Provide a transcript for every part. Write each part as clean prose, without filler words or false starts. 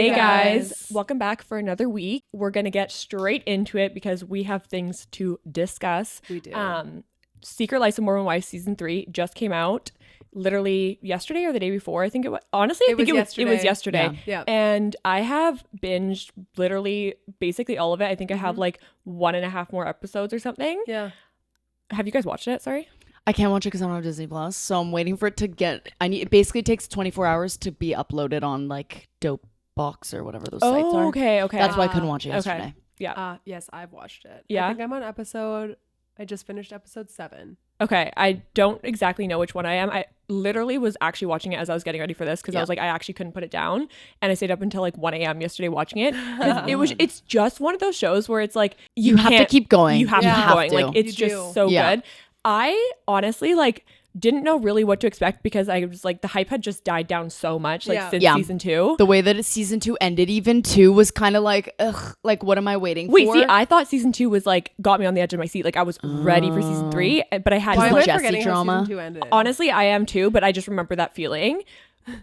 Hey guys, welcome back for another week. We're going to get straight into it because we have things to discuss. We do. Secret Life of Mormon Wives season 3 just came out literally yesterday or the day before. I think it was, honestly, I think it was yesterday. Yeah. And I have binged literally basically all of it. I think I have like 1.5 more episodes or something. Yeah. Have you guys watched it? Sorry. I can't watch it because I don't have Disney Plus, so I'm waiting for it to get. It basically takes 24 hours to be uploaded on like Dope Box or whatever those sites are. Okay. That's why I couldn't watch it yesterday. Okay. Yeah. Yes, I've watched it. Yeah. I think I'm on I just finished episode 7. Okay. I don't exactly know which one I am. I literally was actually watching it as I was getting ready for this because I was like, I actually couldn't put it down. And I stayed up until like 1 a.m. yesterday watching it. It's just one of those shows where it's like, you have to keep going. You have to keep going. Like, it's You just do. so Yeah. good. I honestly like didn't know really what to expect because I was like, the hype had just died down so much since season 2. The way that season 2 ended, even 2 was kind of like, ugh, like what am I waiting for? See, I thought season 2 was like got me on the edge of my seat. Like I was ready for season 3, but I had Why to am I Jesse forgetting drama. how season 2 ended? honestly, I am too, but I just remember that feeling.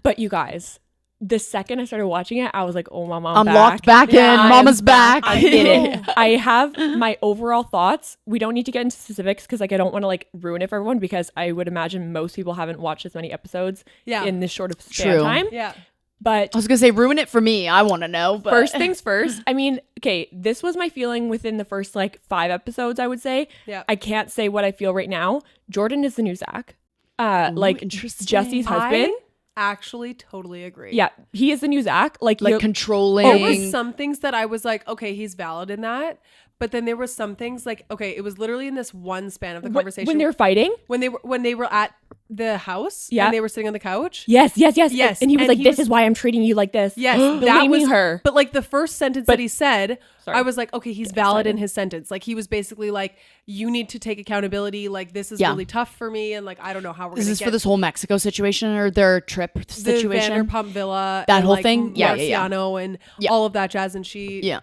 But you guys, the second I started watching it, I was like, oh, Mama, I'm back. locked back Yeah, in. I am Mama's back. I'm in it. I have my overall thoughts. We don't need to get into specifics because like I don't want to like ruin it for everyone because I would imagine most people haven't watched as many episodes in this short of span of time. Yeah. But I was gonna say ruin it for me. I want to know. But first things first. I mean, okay, this was my feeling within the first like 5 episodes, I would say. Yeah. I can't say what I feel right now. Jordan is the new Zach. Ooh, interesting. Jesse's husband. Actually totally agree. Yeah, he is the new Zach. Like controlling. There were some things that I was like, okay, he's valid in that. But then there were some things like, okay, it was literally in this one span of the conversation. when they were fighting. When they were at the house. Yeah. And they were sitting on the couch. Yes. Yes, And he was and like, he "This was- is why I'm treating you like this." Yes, blaming her. But like the first sentence that he said, Sorry. I was like, okay, he's valid in his sentence. Like he was basically like, you need to take accountability. Like this is really tough for me, and like I don't know how we're. Is gonna this get for this whole Mexico situation or their trip the situation? Vanderpump Villa, That and, whole like, thing? Yeah. Marciano and all of that jazz, and she. Yeah.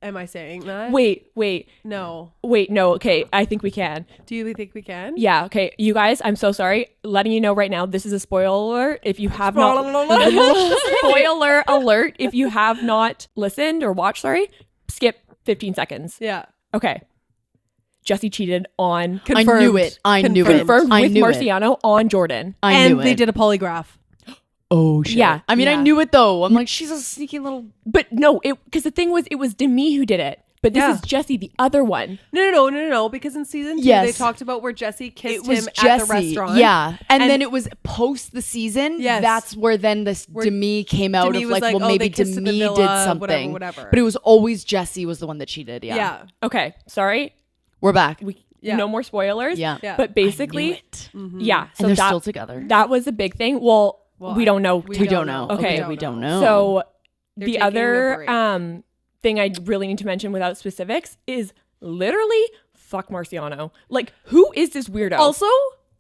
Am I saying that? Wait. No. No. Okay, I think we can. Do you think we can? Yeah. Okay, you guys. I'm so sorry. Letting you know right now. This is a spoiler alert. If you have not. Spoiler alert. If you have not listened or watched, skip 15 seconds. Yeah. Okay. Jesse cheated on. Confirmed. I knew it. Confirmed I with knew Marciano on Jordan. I knew and they it. did a polygraph. Oh shit. Yeah. I mean, I Yeah. knew it though. I'm like, she's a sneaky little. But no, because the thing was, it was Demi who did it. But this is Jesse, the other one. No. Because in season 2, they talked about where Jesse kissed him at the restaurant. Yeah. And then it was post the season. Yes. That's where then this Demi came out Demi of was like, well, oh, maybe they kissed in the Demi villa, did something. Whatever. But it was always Jesse was the one that cheated. Yeah. Yeah. Okay, sorry. We're back. No more spoilers. Yeah. But basically, yeah. So And they're that, still together. That was a big thing. Well we don't know. We don't know. Okay. We don't know. So They're the taking a other break. thing I really need to mention without specifics is literally fuck Marciano. Like, who is this weirdo? Also,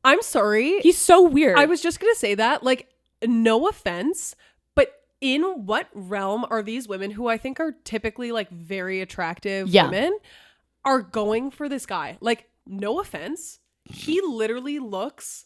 I'm sorry. He's so weird. I was just going to say that, like, no offense, but in what realm are these women who I think are typically like very attractive women are going for this guy? Like, no offense. He literally looks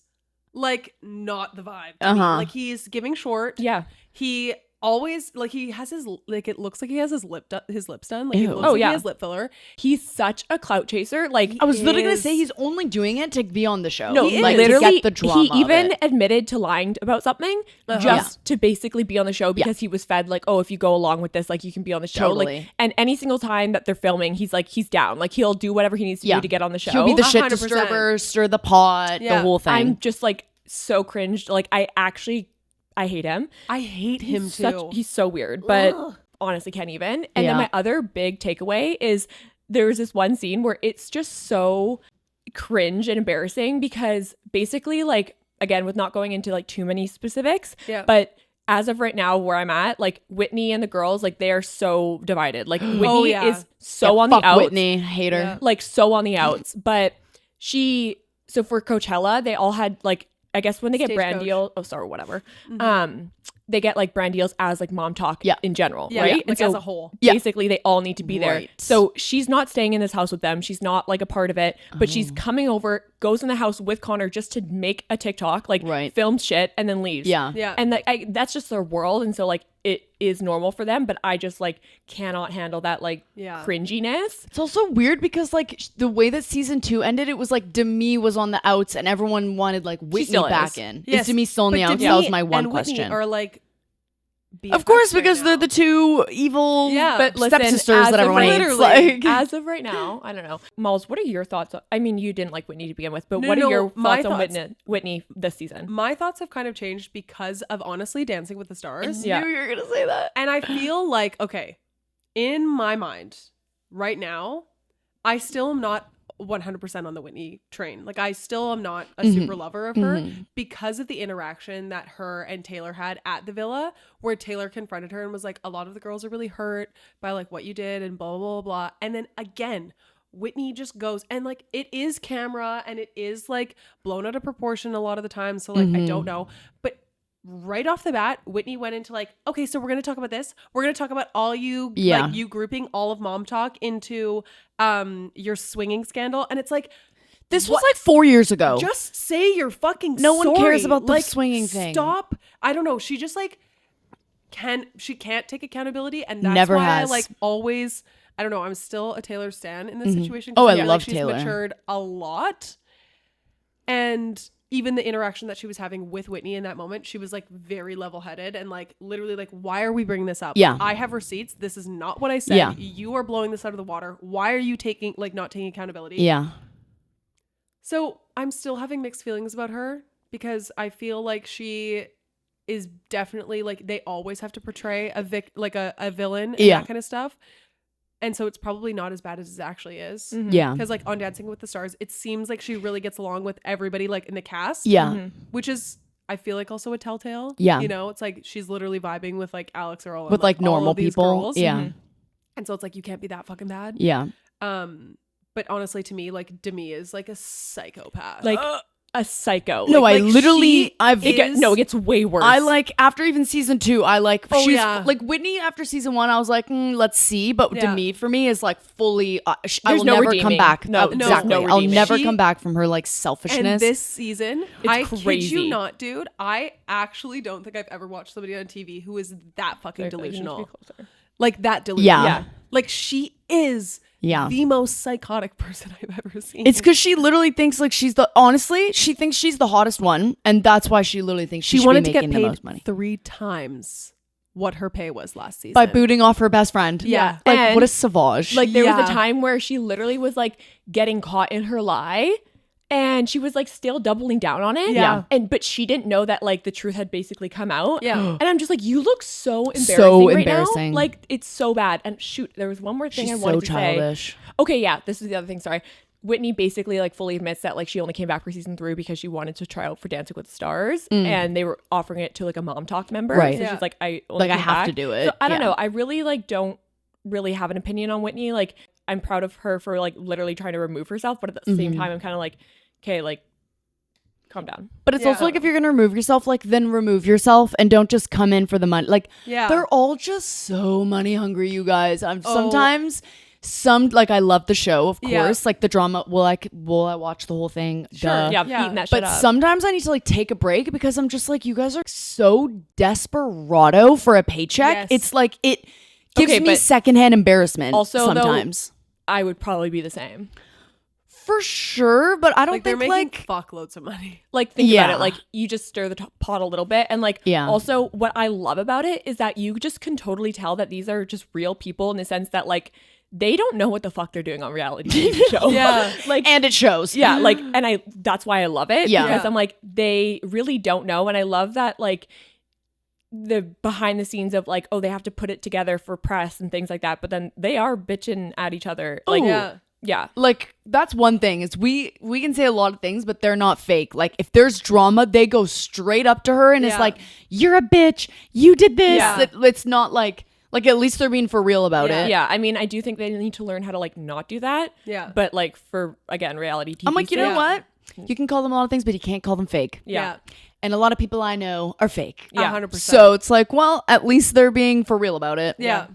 like not the vibe to me. Like he's giving short. Yeah. He always like he has his like it looks like he has his lips done. Like Ew. it looks like he has lip filler. He's such a clout chaser. Like I was literally gonna say he's only doing it to be on the show. No, like, literally, to get the drama. he even of it. admitted to lying about something just to basically be on the show because he was fed like, oh, if you go along with this, like you can be on the show. Totally. Like, and any single time that they're filming, he's down. Like he'll do whatever he needs to do to get on the show. He'll be the shit 100%. disturber, stir the pot, the whole thing. I'm just like so cringed. Like I hate him. I hate him too. He's so weird, but honestly can't even. And then my other big takeaway is there was this one scene where it's just so cringe and embarrassing because basically, like, again, with not going into like too many specifics, but as of right now where I'm at, like Whitney and the girls, like they are so divided. Like Whitney is so on the outs. Whitney, hate her. Like so on the outs. But so for Coachella, they all had like, I guess when they get brand deal, whatever. they get like brand deals as like mom talk in general, Yeah, right? like And so as a whole. basically they all need to be there. Right. So she's not staying in this house with them. She's not like a part of it, but she's coming over, goes in the house with Connor just to make a TikTok, like films shit and then leaves. Yeah. And that's just their world. And so like it is normal for them, but I just like cannot handle that like cringiness. It's also weird because like the way that season 2 ended, it was like Demi was on the outs and everyone wanted like Whitney back in. Yes. Is Demi still on the outs? Demi That was my one and Whitney question. are like Of course, right because now. they're the two evil But listen, stepsisters as that of everyone hates. literally, Like, as of right now, I don't know. Malls, what are your thoughts? I mean, you didn't like Whitney to begin with, but No, what are no, your my thoughts on thoughts- Whitney this season? My thoughts have kind of changed because of honestly Dancing with the Stars. Yeah. I knew you were gonna say that. And I feel like, okay, in my mind right now, I still am not 100% on the Whitney train. Like I still am not a super lover of her because of the interaction that her and Taylor had at the villa, where Taylor confronted her and was like, a lot of the girls are really hurt by like what you did and blah, blah, blah, blah. And then again, Whitney just goes and like it is camera and it is like blown out of proportion a lot of the time. So like I don't know. But right off the bat, Whitney went into like, okay, so we're going to talk about this. We're going to talk about all you, like you grouping all of mom talk into your swinging scandal. And it's like, This was like 4 years ago. just say you're fucking No one cares sorry. about the Like, swinging thing. Stop. I don't know. She just like she can't take accountability. And that's Never why I has. like always, I don't know. I'm still a Taylor stan in this situation. Oh, 'cause I feel love she's Taylor. matured a lot. And even the interaction that she was having with Whitney in that moment, she was like very level-headed and like literally like, why are we bringing this up? Yeah. I have receipts. This is not what I said. Yeah. You are blowing this out of the water. Why are you not taking accountability? Yeah. So I'm still having mixed feelings about her because I feel like she is definitely like, they always have to portray a villain and that kind of stuff. And so it's probably not as bad as it actually is. Yeah. Because like on Dancing with the Stars, it seems like she really gets along with everybody like in the cast. Yeah. Which is, I feel like, also a telltale. Yeah. You know, it's like she's literally vibing with like Alex Earl and, With like all normal of these people. girls. Yeah. And so it's like, you can't be that fucking bad. Yeah. But honestly, to me, like Demi is like a psychopath. Like a psycho. No, Like, I literally, it gets way worse. I like after even season 2, I like Oh, she's yeah. like Whitney after season 1. I was like, let's see, but Yeah. Demi for me is like fully. I There's will no never come redeeming. back. No, exactly. no I'll redeeming. never She- come back from her like and selfishness. this season, I kid crazy. you not, dude. I actually don't think I've ever watched somebody on TV who is that fucking delusional. Like that delusional. Yeah. Like she is the most psychotic person I've ever seen. It's because she literally thinks like she thinks she's the hottest one, and that's why she literally thinks she should wanted be to get making the paid most money 3 times what her pay was last season. by booting off her best friend. Yeah. like And, what a savage. Like there was Yeah. a time where she literally was like getting caught in her lie. And she was like still doubling down on it. Yeah. But she didn't know that like the truth had basically come out. Yeah. And I'm just like, you look so embarrassing. So right embarrassing. Now. Like it's so bad. And shoot, there was one more thing she's I so wanted to childish. say. Okay, yeah, this is the other thing. Sorry. Whitney basically like fully admits that like she only came back for season 3 because she wanted to try out for Dancing with the Stars, and they were offering it to like a mom talk member. Right. So Yeah. she's like, I only Like I came have back. to do it. So I don't Yeah. know. I really like don't really have an opinion on Whitney. Like I'm proud of her for like literally trying to remove herself, but at the same time, I'm kind of like, okay, like calm down. But it's also Yeah. like if you're gonna remove yourself, like then remove yourself and don't just come in for the money. Like Yeah. they're all just so money hungry, you guys. Sometimes like I love the show, of Yeah. course. Like the drama. Will I watch the whole thing? Duh. Yeah, Yeah. eating that shit But up. sometimes I need to like take a break because I'm just like, you guys are so desperado for a paycheck. Yes. It's like it gives Okay, me but secondhand embarrassment. also, though, sometimes. I would probably be the same. For sure, but I don't like they're think making like fuckloads of money. Like think Yeah. about it. Like you just stir the pot a little bit, and like Yeah. also what I love about it is that you just can totally tell that these are just real people in the sense that like they don't know what the fuck they're doing on reality TV show. Yeah. like and it shows. yeah, like and that's why I love it. Yeah. Because Yeah. I'm like they really don't know, and I love that like the behind the scenes of like, oh, they have to put it together for press and things like that, but then they are bitching at each other. Like yeah. Like that's one thing is we can say a lot of things, but they're not fake. Like if there's drama, they go straight up to her and it's Yeah. like, you're a bitch, you did this. Yeah. It's not like at least they're being for real about Yeah. it. Yeah, I mean, I do think they need to learn how to like not do that. Yeah. But like for again, reality TV. I'm like, you know Yeah. what? You can call them a lot of things, but you can't call them fake. Yeah. And a lot of people I know are fake. Yeah. 100%. So it's like, well, at least they're being for real about it. Yeah.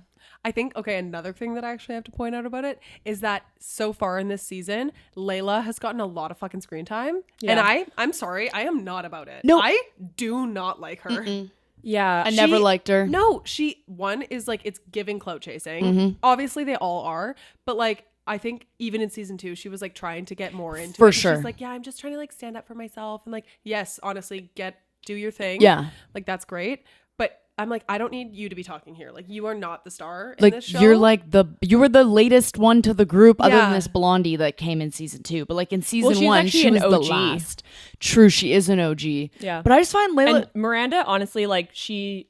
I think, okay, another thing that I actually have to point out about it is that so far in this season, Layla has gotten a lot of fucking screen time. Yeah. And I'm sorry, I am not about it. No. I do not like her. Yeah. I never liked her. No, one is like, it's giving clout chasing. Obviously they all are, but like, I think even in season 2, she was like trying to get more into For it. sure. She's like, yeah, I'm just trying to like stand up for myself. And like, yes, honestly, do your thing. Yeah. Like, that's great. But I'm like, I don't need you to be talking here. Like, you are not the star in Like this show. you're like you were the latest one to the group other than Yeah. this blondie that came in season 2. But like in season she's 1, actually she an was the OG. last. True, she is an OG. Yeah. But I just find Layla. And Miranda, honestly, like she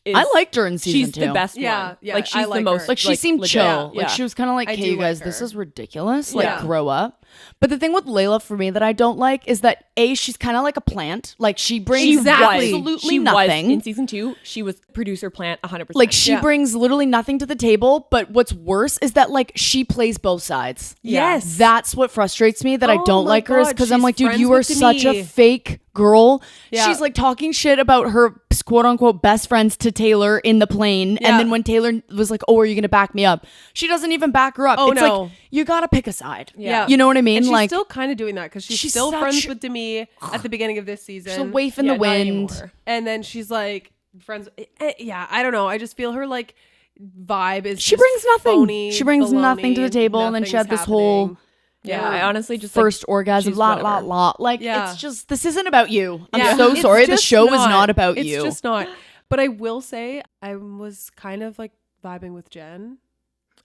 is, I liked her in season she's 2. the best Yeah, one. yeah, like I she's like the most her. Like she seemed legit. chill. Yeah. Like she was kind of like, I hey, do you like guys, her. this is ridiculous. Like Yeah. grow up. But the thing with Layla for me that I don't like is that she's kind of like a plant. Like she brings Exactly. absolutely She nothing. was in season 2. She was producer plant 100%. Like she Yeah. brings literally nothing to the table. But what's worse is that like she plays both sides. Yes. That's what frustrates me that I Oh don't my like her is God, because I'm she's like, dude, friends you are with such a Demi. fake girl. Yeah. She's like talking shit about her quote unquote best friends to Taylor in the plane. Yeah. And then when Taylor was like, oh, are you going to back me up? She doesn't even back her up. Oh, It's no. like, you got to pick a side. Yeah. You know what I mean? And she's like, still kind of doing that because she's she's still such- friends with Demi at the beginning of this season. she's a waif in Yeah, the not wind. anymore. And then she's like friends. Yeah, I don't know. I just feel her like vibe is She just brings nothing. phony She brings nothing to the baloney, table. And then she had nothing's this whole happening. yeah, I honestly just first like, orgasm, she's lot. whatever. Like, Yeah. it's just, this isn't about you. I'm Yeah. so It's sorry. The just show is not about you. It's just not. But I will say I was kind of like vibing with Jen.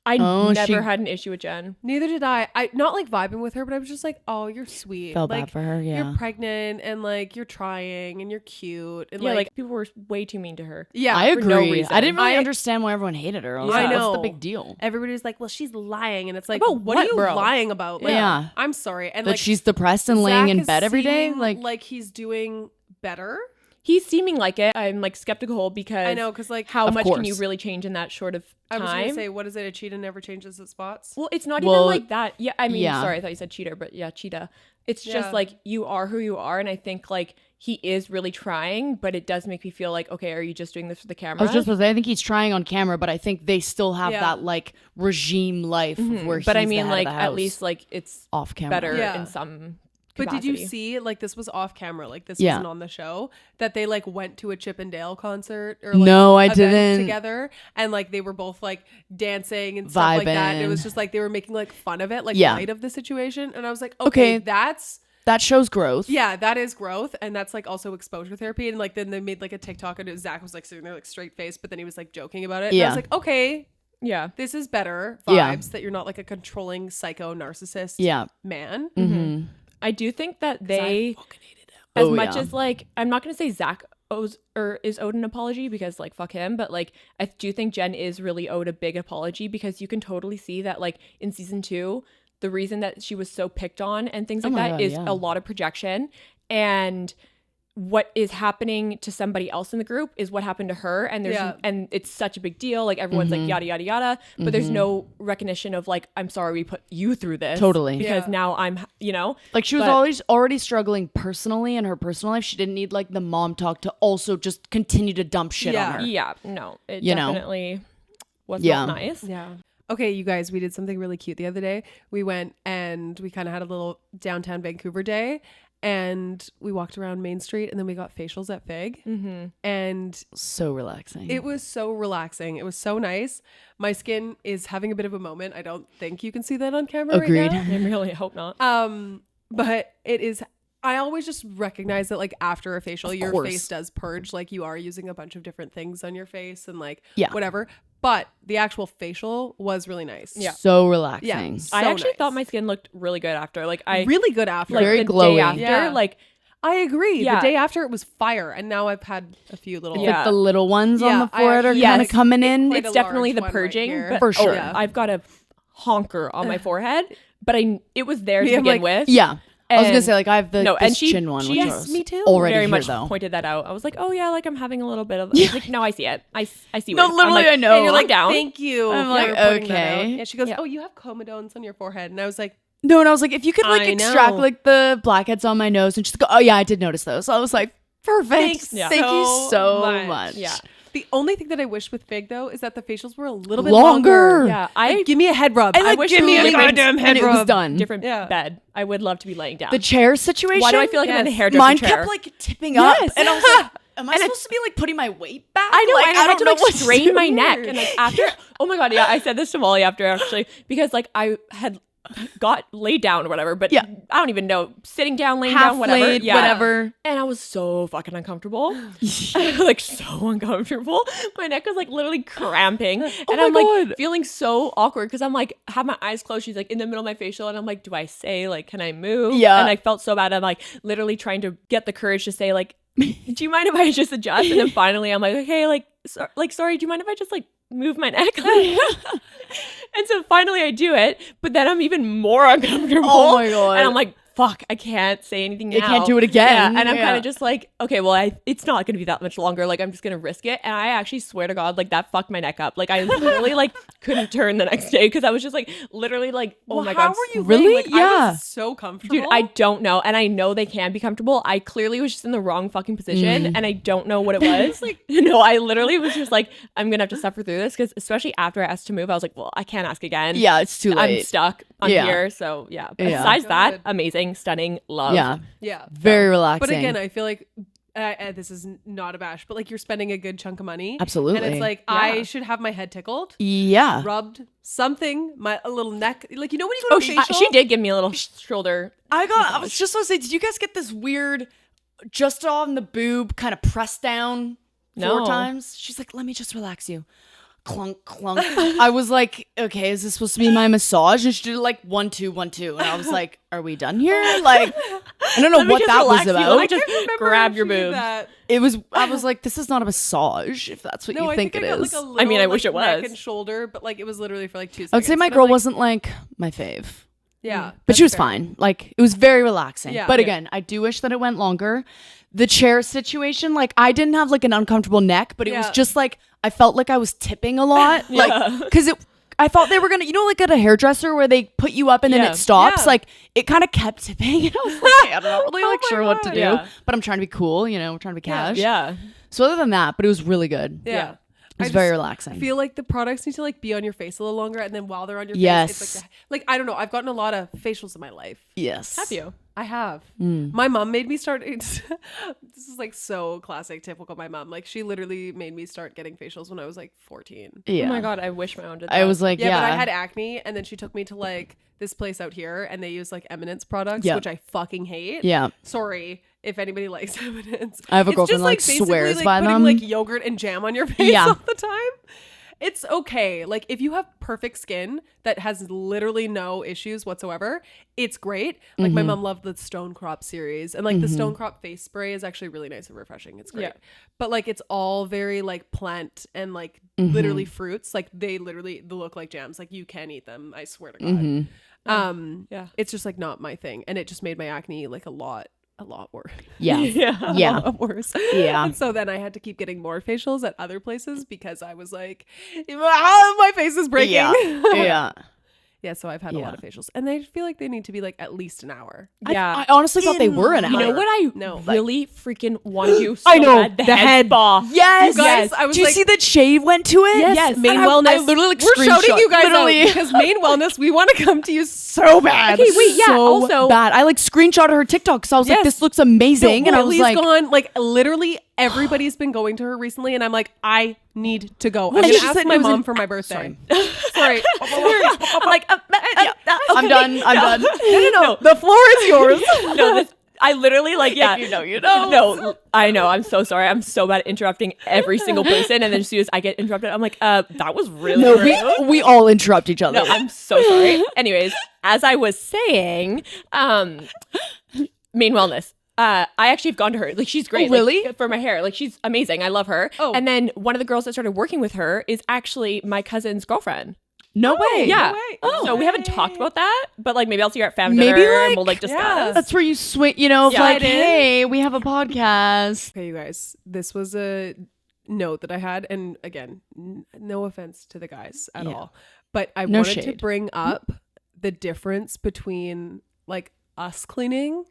I Oh, never she- had an issue with Jen. Neither did I. I not like vibing with her, but I was just like, oh, you're sweet. Felt like, bad for her. Yeah. You're pregnant and like you're trying and you're cute and Yeah, like, like people were way too mean to her. yeah. I for agree. no reason. I didn't really I- understand why everyone hated her. I was Yeah. like, I what's the know. big deal? Everybody's like, well, she's lying, and it's like, About what are what, you bro? lying about? Like, Yeah. I'm sorry, and That like she's depressed and laying Zach in is bed every day? seeming Like, he's doing better. He's seeming like it. I'm like skeptical because I know, because like how Of much can course. you really change in that short of I was time? gonna say, what is it? A cheetah never changes its spots. Well, it's not Well, even like that. Yeah, I mean, yeah. sorry, I thought you said cheater, but yeah, cheetah. It's Yeah. just like you are who you are, and I think like he is really trying, but it does make me feel like, okay, are you just doing this for the camera? I was just gonna say, I think he's trying on camera, but I think they still have Yeah. that like regime life where he's but I the mean, head of like the at house. least like it's off camera. better Yeah. in some. But did you capacity. see, like, this was off camera, like this Yeah. wasn't on the show, that they like went to a Chip and Dale concert or like No, I event didn't. together, and like they were both like dancing and stuff like that. And it was Vibing. just like they were making like fun of it, like Yeah. light of the situation, and I was like, Okay. okay, that's That shows growth. yeah, that is growth, and that's like also exposure therapy. And like then they made like a TikTok, and Zach was like sitting there like straight faced, but then he was like joking about it. And I Yeah. was like, okay, Yeah. this is better vibes Yeah. that you're not like a controlling psycho narcissist Yeah. man. Mm-hmm. I do think that they, fucking hated him. as Oh, much yeah. as like, I'm not gonna say Zach owes or is owed an apology because like fuck him, but like I do think Jen is really owed a big apology because you can totally see that like in season 2, the reason that she was so picked on and things Oh like my that God, is yeah. a lot of projection, and what is happening to somebody else in the group is what happened to her, and there's Yeah. and it's such a big deal, like everyone's Mm-hmm. like yada yada yada, but there's no recognition of like, I'm sorry we put you through this Totally. because Yeah. now I'm Like she was But- always already struggling personally in her personal life. She didn't need like the mom talk to also just continue to dump shit Yeah. on her. yeah, no, it You know? definitely was Yeah. not nice. Yeah. Okay, you guys, we did something really cute the other day. We went and we kind of had a little downtown Vancouver day, and we walked around Main Street, and then we got facials at Fig. Mm-hmm. And So relaxing. it was so relaxing. It was so nice. My skin is having a bit of a moment. I don't think you can see that on camera Agreed. right now. I really hope not. But it is, I always just recognize that like after a facial, Of your course. face does purge. Like you are using a bunch of different things on your face and like Yeah. whatever. But the actual facial was really nice. Yeah. So relaxing. Yeah. I so actually nice. thought my skin looked really good after. Like I Really good after. like Very the glowy. day after. Yeah. Like I agree. Yeah. The day after it was fire, and now I've had a few little. Yeah. Like the little ones on Yeah, the forehead are actually- kind of yes, coming in. quite it's a definitely large the one right purging, here. but For sure. Yeah. I've got a honker on my forehead, but it was there to Yeah, begin like- with. Yeah. I was gonna And- say like I have the No, this and she- chin one, she- which yes, was me too. already very here, much though. pointed that out. I was like, oh yeah, like I'm having a little bit of. I was like, no, I see it. I see. No, what I'm literally, like, I know. And you're like down. Thank you. I'm for like, pointing that okay. out. And she goes, Yeah. "Oh, you have comedones on your forehead," and I was like, No, and I was like, if you could like I extract know. like the blackheads on my nose and just go, oh yeah, I did notice those. So I was like, perfect. Thanks Thank you so much. Yeah. The only thing that I wish with Fig though is that the facials were a little bit Longer. longer. Yeah, Like, give me a head rub. And, like, wish give me a we lived goddamn head and it rub. was done. different Yeah. bed. I would love to be laying down. The chair situation. Why do I feel like I'm in a Yes. hairdresser Mine chair? kept like tipping up, Yes. and I was like, am I And supposed to be like putting my weight back? I know, Like, and I had don't to know like what to strain do. my neck, and like after, oh my god, yeah, I said this to Molly after actually because like I had got laid down or whatever, but Yeah. I don't even know, sitting down, laying Half down, whatever, laid, yeah. whatever. And I was so fucking uncomfortable, like so uncomfortable. My neck was like literally cramping, and my I'm like God. feeling so awkward because I'm like have my eyes closed. She's like in the middle of my facial, and I'm like, do I say like, can I move? Yeah. And I felt so bad. I'm like literally trying to get the courage to say like, do you mind if I just adjust? And then finally I'm like, okay, like, sorry, do you mind if I just like move my neck? And so finally I do it, but then I'm even more uncomfortable. Oh my God. And I'm like, fuck, I can't say anything now. You can't do it again. Yeah, and I'm Yeah. kind of just like, okay, well, it's not going to be that much longer. Like, I'm just going to risk it. And I actually swear to God, like, that fucked my neck up. Like, I literally, like, couldn't turn the next day because I was just, like, literally, like, oh Well, my how God. were you Really? laying? Like, I Yeah. was so comfortable. Dude, I don't know. And I know they can be comfortable. I clearly was just in the wrong fucking position. And I don't know what it was. Like, no, I literally was just like, I'm going to have to suffer through this. Because especially after I asked to move, I was like, well, I can't ask again. Yeah, it's too late. I'm stuck on Yeah. here. So, yeah. Yeah. Besides that, Good. amazing, stunning, love. Yeah, Yeah. very relaxing. But again, I feel like this is not a bash, but like you're spending a good chunk of money. Absolutely. And it's like, Yeah. I should have my head tickled, yeah. rubbed, something, a little neck. Like, you know when you go Oh, to a she facial? did give me a little shoulder. I was just gonna say, did you guys get this weird, just on the boob, kind of press down 4 No. times? She's like, let me just relax you. Clunk, clunk. I was like, okay, is this supposed to be my massage? And she did like 1, 2, 1, 2. And I was like, are we done here? Like, I don't know Let me what just that was relax you. about. Let me just Remember grab if your she did boobs. that. I was like, this is not a massage, if that's what No, you I think think it I got is. like a little, I mean, I wish it neck was. and shoulder, but like it was literally for like 2 seconds. I would say my But, girl like, wasn't like my fave. Yeah. But that's she was fair. fine. Like, it was very relaxing. Yeah. But Yeah. again, I do wish that it went longer. The chair situation, like, I didn't have like an uncomfortable neck, but it was Yeah. just like, I felt like I was tipping a lot. Like, because I thought they were gonna, like at a hairdresser where they put you up and then Yeah. it stops. Yeah. Like, it kind of kept tipping. And I was like, I'm not really like Oh my sure what to God. do. Yeah. But I'm trying to be cool, we're trying to be cash. Yeah. So other than that, but it was really good. Yeah. It was I very just relaxing. feel like the products need to like be on your face a little longer, and then while they're on your Yes. face, it's like I don't know. I've gotten a lot of facials in my life. Yes. Have you? I have. Mm. My mom made me start. This is like so classic, typical. My mom, like she literally made me start getting facials when I was like 14. Yeah. Oh my God, I wish my own did that. I was like, Yeah, yeah. but I had acne, and then she took me to like this place out here, and they use like Eminence products, Yeah. which I fucking hate. Yeah. Sorry if anybody likes Eminence. I have a It's girlfriend, just, like, basically, swears like, by putting, them. like yogurt and jam on your face Yeah. all the time. It's okay. Like if you have perfect skin that has literally no issues whatsoever, it's great. Like Mm-hmm. my mom loved the Stone Crop series, and like the Stone Crop face spray is actually really nice and refreshing. It's great. Yeah. But like it's all very like plant and like Mm-hmm. literally fruits. Like they look like jams. Like you can eat them. I swear to God. Mm-hmm. Yeah. It's just like not my thing, and it just made my acne like a lot worse. Yeah. Yeah. Yeah. A lot worse. Yeah. And so then I had to keep getting more facials at other places because I was like, my face is breaking. Yeah. Yeah. Yeah, so I've had a lot of facials, and I feel like they need to be like at least an hour. Yeah. I honestly thought they were an hour. You know what I No, like- really freaking want to do so I know, bad? The, the head head. spa. Yes. You guys, yes. I was Do you like- see that Shave went to it? Yes. Main And I Wellness. literally like We're shouting screenshot- you guys literally. out because Main Wellness, we want to come to you so bad. Okay, wait, yeah, So also- bad. I like screenshotted her TikTok because I was like, Yes. this looks amazing. And I was Lily's like, gone. Like literally everybody's been going to her recently, and I'm like, I need to go. I'm And gonna she ask said my it was mom an- for my birthday. sorry. Sorry. Like, I'm done. I'm done. No. The floor is yours. no, this, I literally like, yeah. If you know, you know. No, I know. I'm so sorry. I'm so bad at interrupting every single person. And then as soon as I get interrupted, I'm like, that was really No, rude. we all interrupt each other. No, I'm so sorry. Anyways, as I was saying, Main Wellness. I actually have gone to her. Like, she's great. Oh, really? Like, for my hair. Like, she's amazing. I love her. Oh. And then one of the girls that started working with her is actually my cousin's girlfriend. no way. Yeah. way. So we haven't talked about that, but like maybe I'll see her at family Maybe, dinner and like, we'll like discuss. yeah. That's where you swing, of Yeah. like, Slide in. hey, we have a podcast. Okay, you guys, this was a note that I had, and again, no offense to the guys at Yeah. all, but I No wanted to shade. bring up the difference between like us cleaning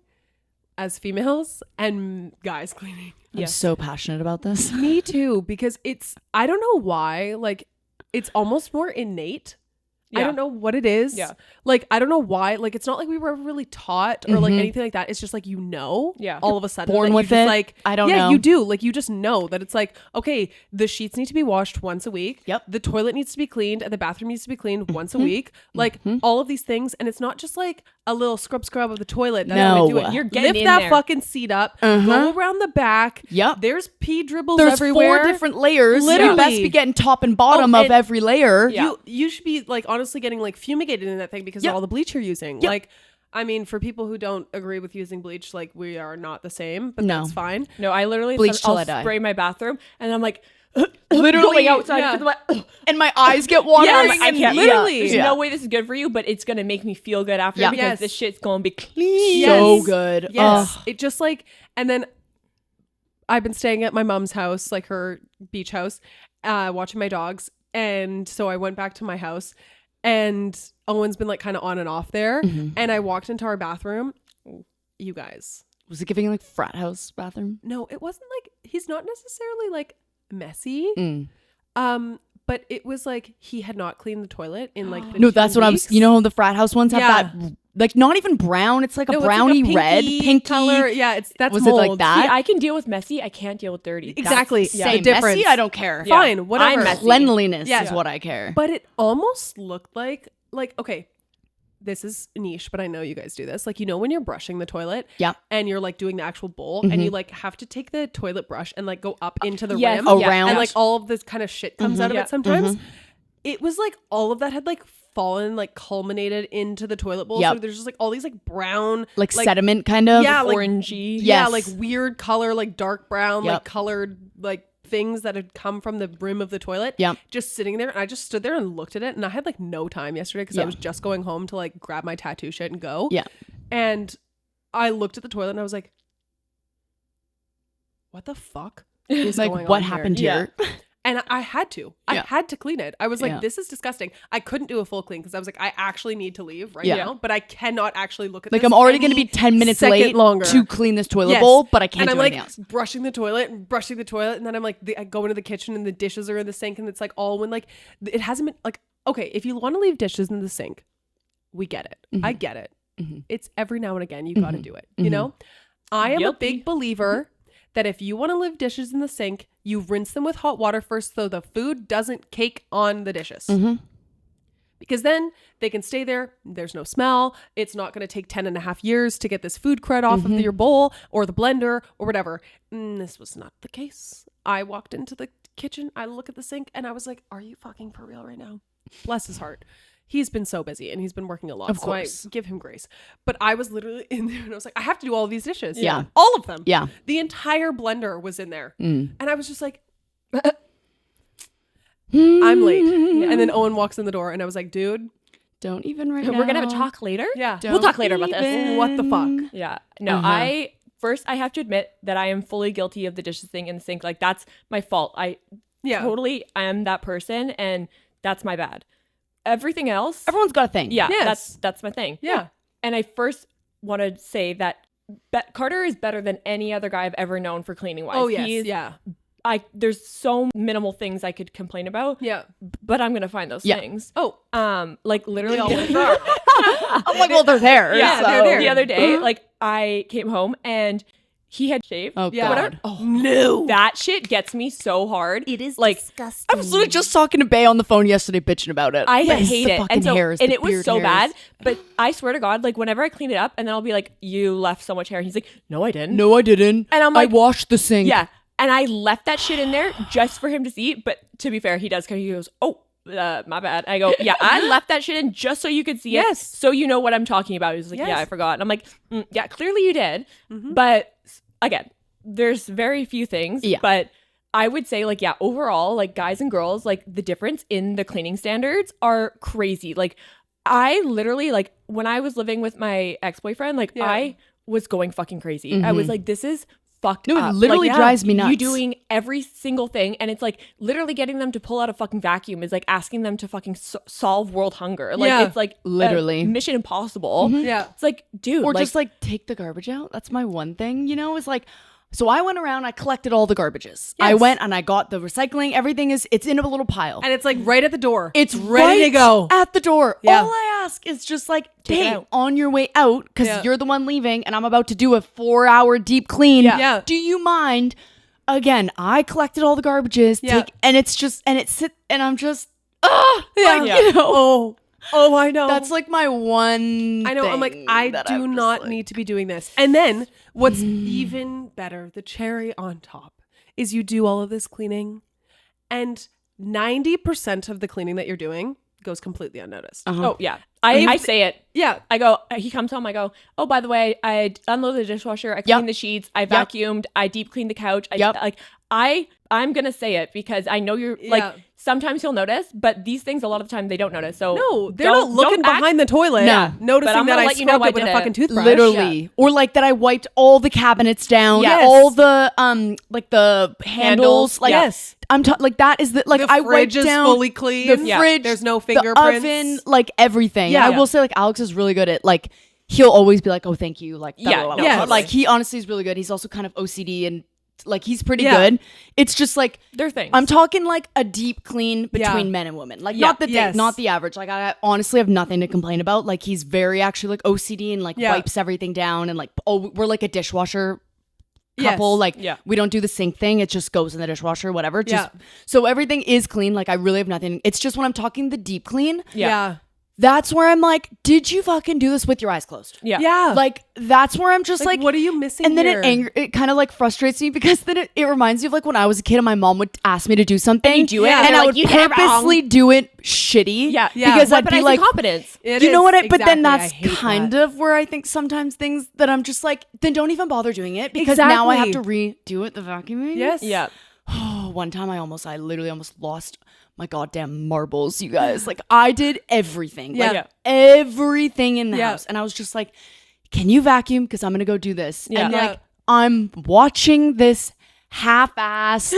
as females and guys cleaning. I'm so passionate about this. Me too, because I don't know why, like it's almost more innate. I don't know what it is. Yeah. Like, I don't know why. Like, it's not like we were ever really taught or like anything like that. It's just like, all of a sudden. Born with it. Like, I don't know. Yeah, you do. Like, you just know that it's like, okay, the sheets need to be washed once a week. Yep. The toilet needs to be cleaned and the bathroom needs to be cleaned once a week. Like, all of these things. And it's not just like a little scrub of the toilet. That's how we do it. You're getting Lift in that there. fucking seat up. Go around the back. Yep. There's pee dribbles There's everywhere. 4 different layers. Literally. You best be getting top and bottom of and every layer. Yeah. You should be like honestly getting like fumigated in that thing because of all the bleach you're using. Like, I mean, for people who don't agree with using bleach, like we are not the same, but that's fine. No, I literally Bleach till I I'll die. spray my bathroom and I'm like Literally going outside yeah. because I'm like, And my eyes get watering. yes, I and- can't. literally. There's Yeah. no way this is good for you, but it's gonna make me feel good after Yeah. because Yes. this shit's gonna be clean. So Yes. good. Yes. Ugh. It just like, and then I've been staying at my mom's house, like her beach house, watching my dogs. And so I went back to my house and Owen's been like kind of on and off there. And I walked into our bathroom. You guys. Was it giving like frat house bathroom? No, it wasn't like, he's not necessarily like messy. But it was like he had not cleaned the toilet in like the No, 2 that's what I was. weeks. You know, the frat house ones have Yeah. that, like not even brown. It's like a No, it's like brownie red, pinky color. Yeah, that's Was mold. it like that? See, I can deal with messy. I can't deal with dirty. Exactly. That's- Same. The difference. Messy, I don't care. Yeah. Fine, whatever. I'm messy. Cleanliness Yeah. is what I care. But it almost looked like okay, this is niche, but I know you guys do this. Like, you know, when you're brushing the toilet, Yeah. and you're like doing the actual bowl, and you like have to take the toilet brush and like go up into the Yes. rim, Around. and like all of this kind of shit comes out of Yeah. it sometimes. It was like all of that had like fallen, like culminated into the toilet bowl. Yep. So there's just like all these like brown, like sediment kind of. yeah, like Orangey. yeah, Yes. like weird color, like dark brown, like Yep. colored, like things that had come from the rim of the toilet. Yep. Just sitting there. And I just stood there and looked at it. And I had like no time yesterday because I Yeah. was just going home to like grab my tattoo shit and go. Yeah. And I looked at the toilet and I was like, what the fuck is It's like, going what on happened here? here? And I had to. I Yeah. had to clean it. I was like, Yeah. this is disgusting. I couldn't do a full clean because I was like, I actually need to leave right Yeah. now, but I cannot actually look at Like this I'm already going to any be 10 minutes second late longer to clean this toilet Yes. bowl, but I can't and do I'm like anything else. brushing the toilet, and then I'm like, I go into the kitchen and the dishes are in the sink, and it's like all when like it hasn't been like, okay, if you want to leave dishes in the sink, we get it. Mm-hmm. I get it. It's every now and again you got to do it. You know, I am a Guilty. big believer that if you want to leave dishes in the sink, you rinse them with hot water first so the food doesn't cake on the dishes. Because then they can stay there. There's no smell. It's not going to take 10 and a half years to get this food crud off of your bowl or the blender or whatever. This was not the case. I walked into the kitchen. I look at the sink and I was like, are you fucking for real right now? Bless his heart. He's been so busy and he's been working a lot. Of so course. I give him grace. But I was literally in there and I was like, I have to do all of these dishes. Yeah. All of them. Yeah. The entire blender was in there. And I was just like, Mm. I'm late. And then Owen walks in the door and I was like, dude, Don't even right now. We're gonna have a talk later. yeah. We'll talk later about this. even. What the fuck? Yeah. No, I have to admit that I am fully guilty of the dishes thing in the sink. Like that's my fault. I Yeah. totally am that person and that's my bad. Everything else, Everyone's got a thing. yeah, Yes. that's my thing. Yeah. And I first want to say that Carter is better than any other guy I've ever known for cleaning wise. Oh, yes. He's, Yeah. there's so minimal things I could complain about, Yeah. but I'm gonna find those Yeah. things. Oh, Like literally they always are. I'm like, well, they're there. yeah, so. they're there. the other day, like I came home and he had shaved. Oh, Yeah. God. Oh, no. That shit gets me so hard. It is like disgusting. I was literally just talking to Bay on the phone yesterday bitching about it. I Yes, hate the it. fucking And so hairs, and the it was beard so hairs. bad. But I swear to God, like whenever I clean it up and then I'll be like, you left so much hair. And he's like, no, I didn't. No, I didn't. And I'm I like- washed the sink. Yeah. And I left that shit in there just for him to see. But to be fair, he does because he goes, oh, my bad. I go, yeah, I left that shit in just so you could see Yes. it. So you know what I'm talking about. He's like, Yes. yeah, I forgot. And I'm like, yeah, clearly you did. But again, there's very few things. Yeah. But I would say like, yeah, overall, like guys and girls, like the difference in the cleaning standards are crazy. Like I literally like when I was living with my ex-boyfriend, like Yeah. I was going fucking crazy. I was like, this is fucked No, it up. literally drives me nuts. You doing every single thing, and it's like literally getting them to pull out a fucking vacuum is like asking them to fucking solve world hunger. Like it's like literally Mission Impossible. Yeah, it's like, dude, or like, just like take the garbage out. That's my one thing, you know, is like, so I went around, I collected all the garbages. I went and I got the recycling. Everything it's in a little pile. and it's like right at the door. It's ready to go at the door. Yeah. All I ask is just like, Take it hey, out. on your way out, because you're the one leaving and I'm about to do a 4-hour deep clean. Yeah. Do you mind? Again, I collected all the garbages. Yeah. And it's just, and I'm just, yeah. you know. Oh, I know. That's like my one I know. I'm like, I do not need to be doing this. And then what's even better, the cherry on top, is you do all of this cleaning, and 90% of the cleaning that you're doing goes completely unnoticed. oh yeah, I say it. Yeah. I go, he comes home, I go, oh, by the way, I unloaded the dishwasher, I cleaned the sheets, I vacuumed, I deep cleaned the couch. I'm going to say it because I know you're like, sometimes he'll notice, but these things, a lot of the time, they don't notice. So No, they're not looking don't act- behind the toilet. No. Noticing But I'm that gonna I let you know scrubbed I it with did a it. fucking toothbrush. Literally. Or like that I wiped all the cabinets down. Yes. All the like the handles. Like Yes. I'm like that is the like The I wiped fridge is down fully clean. the Yeah. fridge. There's no the fingerprints. oven, like everything. Yeah. And I will say like Alex is really good at like he'll always be like, oh, thank you. Like Yeah, blah, blah, no, blah. totally. Like he honestly is really good. He's also kind of OCD and like he's pretty Yeah. good. It's just like They're things. I'm talking like a deep clean between Yeah. men and women. Like Yeah. not the Yes. not the average. Like I honestly have nothing to complain about. Like he's very actually like OCD and like Yeah. wipes everything down and like we're like a dishwasher Yes. couple. Like Yeah. we don't do the sink thing. It just goes in the dishwasher, whatever. Just Yeah. so everything is clean. Like I really have nothing. It's just when I'm talking the deep clean, Yeah. that's where I'm like, did you fucking do this with your eyes closed? yeah. Yeah. Like that's where I'm just like, what are you missing and then here? it kind of like frustrates me because then it reminds me of like when I was a kid and my mom would ask me to do something And you do it, Yeah. and and they're I like, would you did it wrong. purposely do it shitty Yeah. because I'd be Weaponizing like competence. It you know is. what but then Exactly. that's I hate kind that. of where I think sometimes things that I'm just like then don't even bother doing it because now I have to Exactly. redo it the vacuuming. Yes. Yeah. Oh, one time I literally almost lost my goddamn marbles, you guys. Like I did everything. Yeah. Like everything in the Yeah. house. And I was just like, can you vacuum? Because I'm gonna go do this. Yeah. And Yeah. like I'm watching this half-ass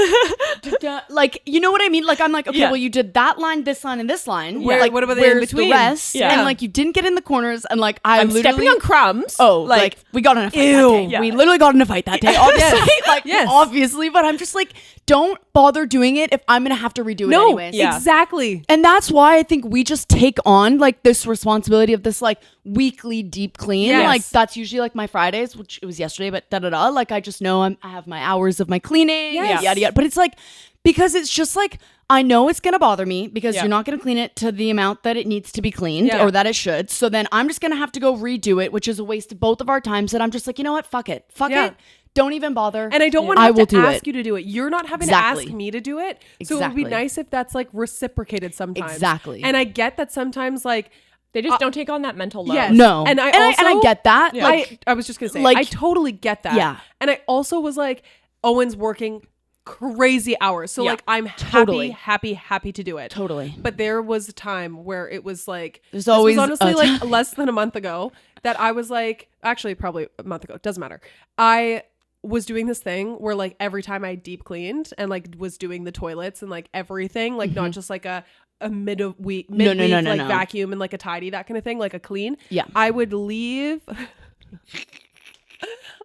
like you know what I mean? Like I'm like, okay, Yeah. well you did that line, this line, and this line. Where- like what about the where's in-between? the rest? Yeah. And like you didn't get in the corners and like I'm literally stepping on crumbs. Oh, like we got in a fight that Ew. day. Yeah. We literally got in a fight that day. Obviously, like Yes. obviously, but I'm just like, don't bother doing it if I'm gonna have to redo it No. anyways. Yeah. Exactly. And that's why I think we just take on like this responsibility of this like weekly deep clean. Yes. Like that's usually like my Fridays, which it was yesterday, but da da da. Like I just know I have my hours of my cleaning. Yes. Yada yada. But it's like because it's just like I know it's gonna bother me because Yeah. you're not gonna clean it to the amount that it needs to be cleaned Yeah. or that it should. So then I'm just gonna have to go redo it, which is a waste of both of our times. That I'm just like, you know what? Fuck it. Fuck Yeah. it. Don't even bother. And I don't want I to will have do to ask it. you to do it. You're not having Exactly. to ask me to do it. So it would be Exactly. nice if that's like reciprocated sometimes. Exactly. And I get that sometimes like They just don't take on that mental load. Yes. No. And I and also I get that. Yeah. Like I was just gonna say like- I totally get that. Yeah. And I also was like, Owen's working crazy hours. So Yeah. like I'm Totally. happy to do it. Totally. But there was a time where it was like There's this always was honestly a like time. less than a month ago that I was like actually probably a month ago, doesn't matter. I was doing this thing where like every time I deep cleaned and like was doing the toilets and like everything, like not just like a midweek No, no, no, like no. vacuum and like a tidy, that kind of thing, like a clean. Yeah.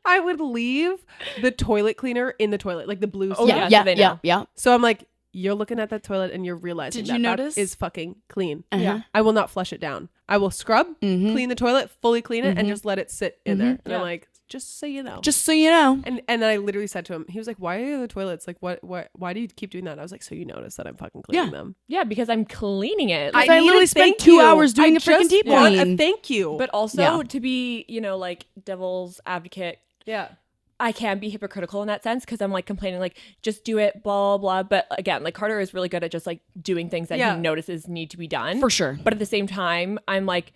I would leave the toilet cleaner in the toilet, like the blue stuff. yeah, yeah, so they yeah, know. yeah. So I'm like, you're looking at that toilet and you're realizing Did that you that notice? is fucking clean. Uh-huh. Yeah. I will not flush it down. I will scrub, Mhm. clean the toilet, fully clean it, and just let it sit in there. And Yeah. I'm like, just so you know. Just so you know. and then I literally said to him, he was like, why are the toilets like why do you keep doing that? And I was like, so you notice that I'm fucking cleaning Yeah. them. Yeah, because I'm cleaning it. I Like, need literally a spent thank 2 you. hours doing I a freaking just deep want clean. a thank you. but also Yeah. to be, like devil's advocate, yeah. I can be hypocritical in that sense because I'm like complaining, like just do it, blah, blah, blah. But again, like Carter is really good at just like doing things that Yeah. he notices need to be done. For sure. But at the same time, I'm like,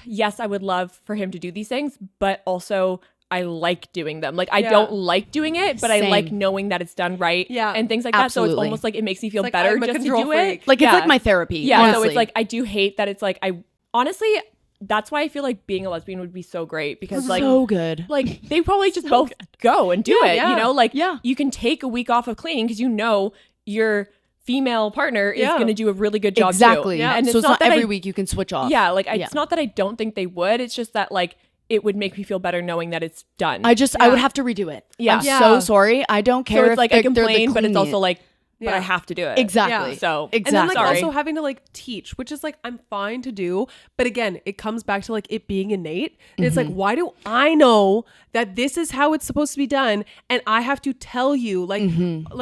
yes, I would love for him to do these things, but also I like doing them. Like I Yeah. don't like doing it, but I Same. like knowing that it's done right. Yeah. And things like that. So it's Absolutely. almost like it makes me feel like better I'm a just to control do freak. it. Like Yeah. it's like my therapy. Yeah, honestly. so it's like I do hate that it's like I honestly that's why I feel like being a lesbian would be so great because like so good. Like they probably just both go and do it, you know, like you can take a week off of cleaning because you know your female partner is going to do a really good job exactly. too. Yeah. And so it's not every week you can switch off. Yeah, like it's not that I don't think they would. It's just that like it would make me feel better knowing that it's done. I would have to redo it. Yeah. I'm so sorry. I don't care. So it's like I complain, but it's also cleaning. like, but I have to do it. Exactly. Yeah. So And then like Sorry. also having to like teach, which is like I'm fine to do, but again, it comes back to like it being innate. And it's like, why do I know that this is how it's supposed to be done, and I have to tell you like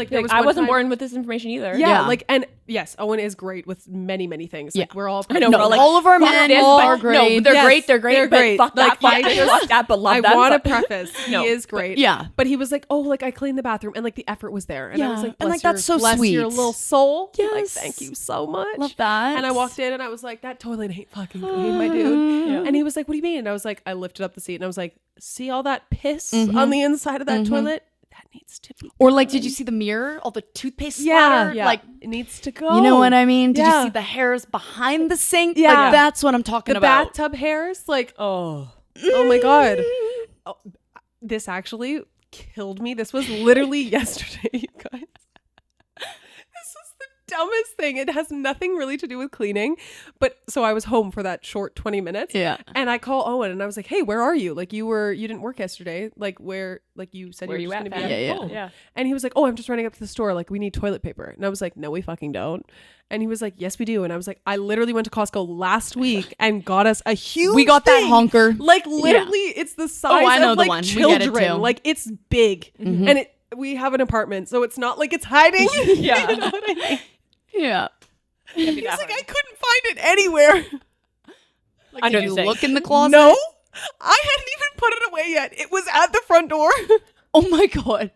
there was I one wasn't time- born with this information either. Yeah, like and yes, Owen is great with many things. Like we're all I know, No, we're all like, all of our fuck men this, are but great. No, they're Yes, great. They're great. they're but great. fuck Like, that. Fuck that. But love I them. want to Fuck- preface, No, he is great. yeah. But he was like, oh, like I cleaned the bathroom and like the effort was there. And I was like, And, bless like, that's so bless your sweet. little soul. Like, Yes. thank you so much. Love that. And I walked in and I was like, that toilet ain't fucking clean, my dude. Yeah. And he was like, what do you mean? And I was like, I lifted up the seat and I was like, see all that piss on the inside of that toilet? That needs to be Or like, did you see the mirror? All the toothpaste yeah, splatter? Like, it needs to go. you know what I mean? Did Yeah. you see the hairs behind the sink? Yeah. Like, that's what I'm talking the about. bathtub hairs? Like, Oh. oh my God. Oh, this actually killed me. This was literally yesterday, you guys. This was the dumbest thing. It has nothing really to do with cleaning. But so I was home for that short 20 minutes. Yeah. And I call Owen and I was like, hey, where are you? Like you didn't work yesterday. Like where, like you said Where you were you just at, going to be fam? at Yeah. home. Yeah. And he was like, oh, I'm just running up to the store. Like we need toilet paper. And I was like, no, we fucking don't. And he was like, yes, we do. And I was like, I literally went to Costco last week and got us a huge We got that thing. honker. Like literally it's the size I know of the like one. We get it, children. too. Like it's big. And we have an apartment. So it's not like it's hiding. Yeah. You know what I mean? Yeah. He's like, I couldn't find it anywhere. I know Did you what you're look saying. in the closet? No, I hadn't even put it away yet. It was at the front door. Oh my God.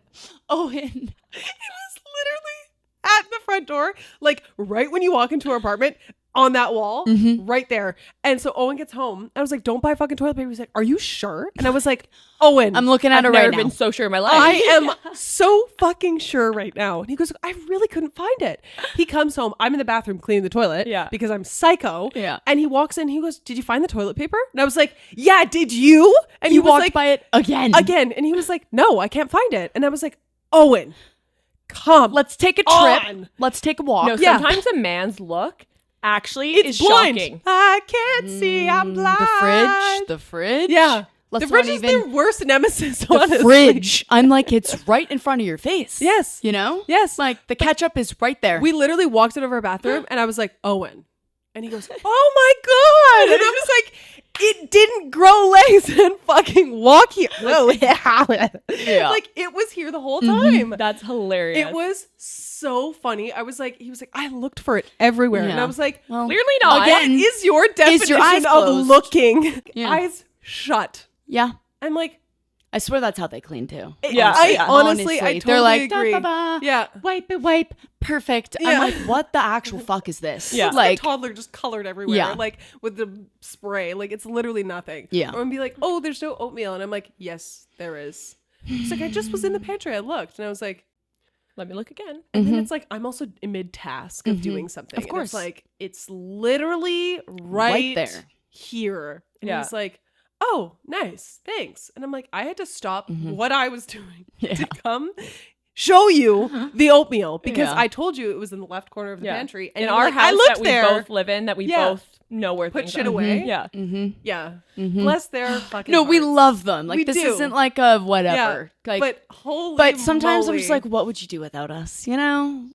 Owen. It was literally at the front door, like right when you walk into our apartment, on that wall, right there. And so Owen gets home. I was like, don't buy fucking toilet paper. He's like, are you sure? And I was like, Owen, I'm looking at I've it right never now. been so sure in my life. I am so fucking sure right now. And he goes, I really couldn't find it. He comes home. I'm in the bathroom cleaning the toilet because I'm psycho. Yeah. And he walks in. He goes, did you find the toilet paper? And I was like, yeah, did you? And You he was walked like, by it again. And he was like, no, I can't find it. And I was like, Owen, come. Let's take a trip. on. Let's take a walk. No, Yeah. sometimes a man's look actually It's is blind. shocking. I can't see. I'm blind. The fridge. Yeah. Let's the fridge not is even. their worst nemesis, The honestly. fridge. I'm like, it's right in front of your face. Yes. You know? Yes. Like the ketchup is right there. We literally walked out of our bathroom and I was like, Owen. And he goes, oh my God. And I was like, it didn't grow legs and fucking walk here. Whoa. Yeah. Like it was here the whole time. That's hilarious. It was so funny. I was like, he was like, I looked for it everywhere. And Yeah. I was like, Well, clearly not. Again, what is your definition eyes of closed? looking? Yeah. Eyes shut. yeah. I'm like, I swear that's how they clean too. Yeah. I Yeah. honestly, I totally They're like, agree. "Da-da-da, Yeah. wipe. Perfect. Yeah. I'm like, what the actual fuck is this? Yeah. It's like Like, a toddler just colored everywhere, Yeah. like with the spray. Like it's literally nothing. Yeah. Or I'm be like, oh, there's no oatmeal, and I'm like, yes, there is. It's like I just was in the pantry. I looked, and I was like, Let me look again. and then it's like I'm also in mid task of doing something. Of and course. it's like it's literally right there. here. And Yeah. he's like, oh, nice, thanks. And I'm like, I had to stop what I was doing to come show you the oatmeal because Yeah. I told you it was in the left corner of the pantry. And in you're our like, house I looked that we there. both live in, that we Yeah. both know where Put things shit are. away. Yeah. Yeah. Bless their fucking no, we hearts. love them. Like We this do. isn't like a whatever. Yeah. Like, but holy but sometimes I'm just moly. like, what would you do without us? You know?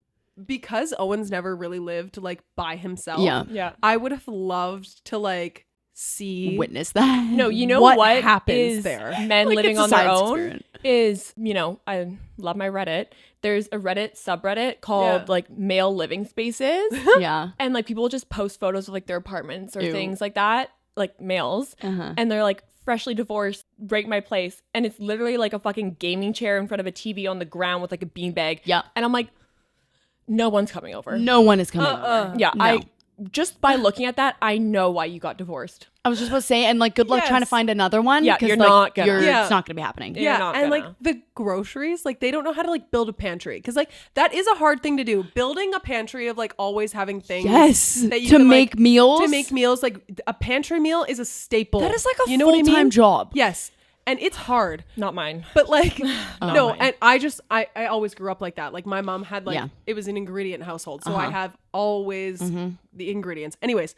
because Owen's never really lived like by himself. Yeah. Yeah. I would have loved to like see Witness that. No, you know What what happens is there? men Like, living it's a on their science own experiment. is, you know, I love my Reddit. There's a Reddit subreddit called Yeah. like male living spaces. Yeah. And like people will just post photos of like their apartments or Ew. things like that, like males. Uh-huh. And they're like freshly divorced, rate my place. And it's literally like a fucking gaming chair in front of a TV on the ground with like a beanbag. Yeah. And I'm like, no one's coming over. No one is coming over. Yeah. No. I just by looking at that, I know why you got divorced. I was just supposed to say, and like, good luck trying to find another one. Yeah, you're not gonna. It's not gonna be happening. Yeah, and like the groceries, like they don't know how to like build a pantry because like that is a hard thing to do. Building a pantry of like always having things. Yes, that you to can, make like, meals. To make meals, like a pantry meal is a staple. That is like a full-time job. Yes, and it's hard. Not mine. But like, no, mine. and I always grew up like that. Like my mom had like it was an ingredient household, so I have always the ingredients. Anyways,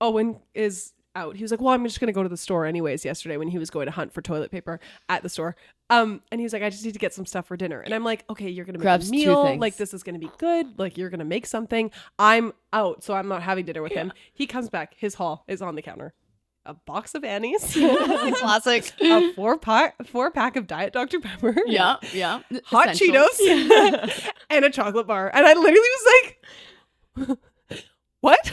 Owen is out. He was like, well, I'm just gonna go to the store anyways yesterday when he was going to hunt for toilet paper at the store. And he was like, I just need to get some stuff for dinner. And I'm like, okay, you're gonna make a meal. Like this is gonna be good. Like you're gonna make something. I'm out, so I'm not having dinner with him. He comes back. His haul is on the counter. A box of Annie's. Classic. A four pack of Diet Dr. Pepper. Yeah. Hot Cheetos. And a chocolate bar. And I literally was like, what?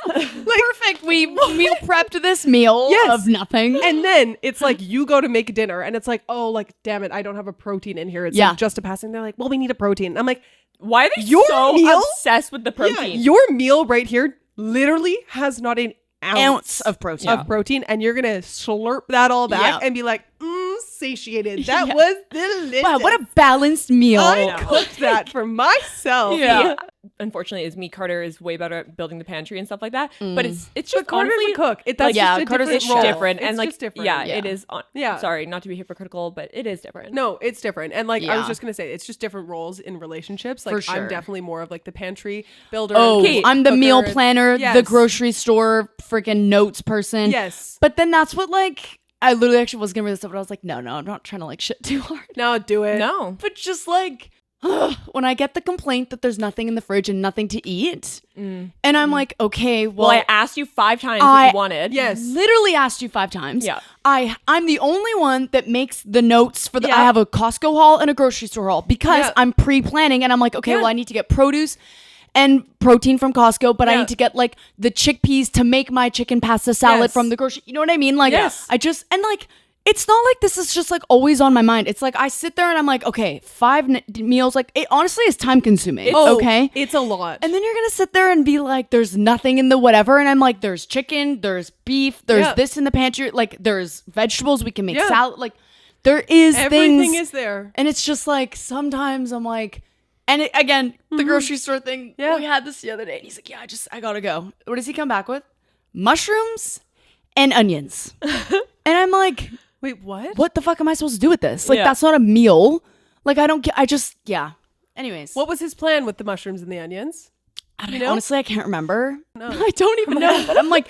Like, perfect. We meal prepped this meal of nothing. And then it's like you go to make dinner and it's like, oh, like, damn it, I don't have a protein in here. It's like just a passing. They're like, well, we need a protein. I'm like, why are they so obsessed with the protein? Yeah, your meal right here literally has not an ounce of protein. And you're gonna slurp that all back and be like, satiated. That was delicious. Wow, what a balanced meal. I cooked that for myself. Yeah. Unfortunately, as me, Carter is way better at building the pantry and stuff like that. But it's just Carter's honestly a cook. That's just a Carter's different role. different. It's and like just different. Yeah, it is. Sorry, not to be hypocritical, but it is different. No, it's different. And like I was just gonna say, it's just different roles in relationships. Like for sure. I'm definitely more of like the pantry builder. Oh, I'm the meal planner, Yes. the grocery store freaking notes person. Yes. But then that's what like I literally actually was gonna read this stuff, but I was like, no, I'm not trying to like shit too hard. No, do it. No. But just like when I get the complaint that there's nothing in the fridge and nothing to eat, and I'm like, okay, well, I asked you 5 times what you wanted. Yes. Literally asked you 5 times. Yeah. I'm the only one that makes the notes for the I have a Costco haul and a grocery store haul because I'm pre-planning and I'm like, okay, well, I need to get produce and protein from Costco, but I need to get like the chickpeas to make my chicken pasta salad from the grocery. You know what I mean? Like and like it's not like this is just like always on my mind. It's like I sit there and I'm like, okay, 5 meals. Like it honestly is time consuming. Okay, it's a lot. And then you're gonna sit there and be like, there's nothing in the whatever, and I'm like, there's chicken, there's beef, there's this in the pantry, like there's vegetables, we can make salad. Like there is everything is there, and it's just like sometimes I'm like. And again, the grocery store thing, we had this the other day. And he's like, I gotta go. What does he come back with? Mushrooms and onions. And I'm like, wait, what? What the fuck am I supposed to do with this? Like, that's not a meal. Like, I don't get, Anyways. What was his plan with the mushrooms and the onions? Honestly, I can't remember. No. I don't even know. But I'm like,